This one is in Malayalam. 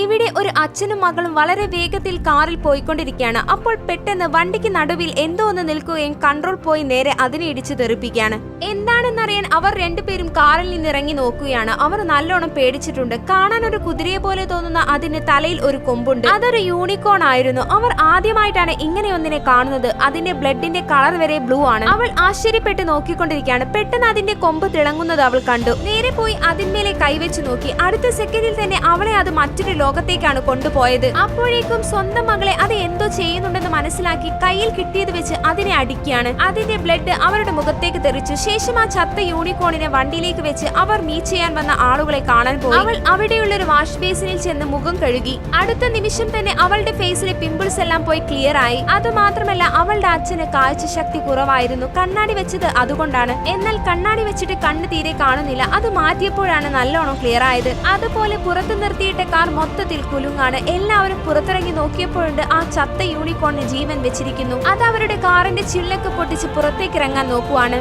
ഇവിടെ ഒരു അച്ഛനും മകളും വളരെ വേഗത്തിൽ കാറിൽ പോയിക്കൊണ്ടിരിക്കുകയാണ്. അപ്പോൾ പെട്ടെന്ന് വണ്ടിക്ക് നടുവിൽ എന്തോ ഒന്ന് നിൽക്കുകയും കൺട്രോൾ പോയി നേരെ അതിനെ ഇടിച്ച് തെറിപ്പിക്കുകയാണ്. എന്താണെന്നറിയാൻ അവർ രണ്ടുപേരും കാറിൽ നിന്ന് ഇറങ്ങി നോക്കുകയാണ്. അവർ നല്ലോണം പേടിച്ചിട്ടുണ്ട്. കാണാൻ ഒരു കുതിരയെ പോലെ തോന്നുന്ന അതിന് തലയിൽ ഒരു കൊമ്പുണ്ട്. അതൊരു യൂണിക്കോൺ ആയിരുന്നു. അവർ ആദ്യമായിട്ടാണ് ഇങ്ങനെയൊന്നിനെ കാണുന്നത്. അതിന്റെ ബ്ലഡിന്റെ കളർ വരെ ബ്ലൂ ആണ്. അവൾ ആശ്ചര്യപ്പെട്ട് നോക്കിക്കൊണ്ടിരിക്കുകയാണ്. പെട്ടെന്ന് അതിന്റെ കൊമ്പ് തിളങ്ങുന്നത് അവൾ കണ്ടു. നേരെ പോയി അതിന്മേലെ കൈവച്ച് നോക്കി. അടുത്ത സെക്കൻഡിൽ തന്നെ അവളെ അത് മറ്റൊരു ലോകത്തേക്കാണ് കൊണ്ടുപോയത്. അപ്പോഴേക്കും സ്വന്തം മകളെ അത് എന്തോ ചെയ്യുന്നുണ്ടെന്ന് മനസ്സിലാക്കി കയ്യിൽ കിട്ടിയത് വെച്ച് അതിനെ അടിക്കുകയാണ്. അതിന്റെ ബ്ലഡ് അവരുടെ മുഖത്തേക്ക് തെറിച്ചു. ശേഷം ആ ചത്ത യൂണിക്കോണിനെ വണ്ടിയിലേക്ക് വെച്ച് അവർ മീറ്റ് ചെയ്യാൻ വന്ന ആളുകളെ കാണാൻ പോയി. അവൾ അവിടെയുള്ള ഒരു വാഷ് ബേസിനിൽ ചെന്ന് മുഖം കഴുകി. അടുത്ത നിമിഷം തന്നെ അവളുടെ ഫേസിലെ പിമ്പിൾസ് എല്ലാം പോയി ക്ലിയർ ആയി. അതുമാത്രമല്ല അവളുടെ അച്ഛന് കാഴ്ച ശക്തി കുറവായിരുന്നു. കണ്ണാടി വെച്ചത് അതുകൊണ്ടാണ്. എന്നാൽ കണ്ണാടി വെച്ചിട്ട് കണ്ണ് തീരെ കാണുന്നില്ല. അത് മാറ്റിയപ്പോഴാണ് നല്ലോണം ക്ലിയർ ആയത്. അതുപോലെ പുറത്തു നിർത്തിയിട്ട കാർ മൊത്തത്തിൽ കുലുങ്ങാണ്. എല്ലാവരും പുറത്തിറങ്ങി നോക്കിയപ്പോഴുണ്ട് ആ ചത്ത യൂണിക്കോണിന് ജീവൻ വെച്ചിരിക്കുന്നു. അത് അവരുടെ കാറിന്റെ ചില്ലൊക്കെ പൊട്ടിച്ച് പുറത്തേക്ക് ഇറങ്ങാൻ നോക്കുവാണ്.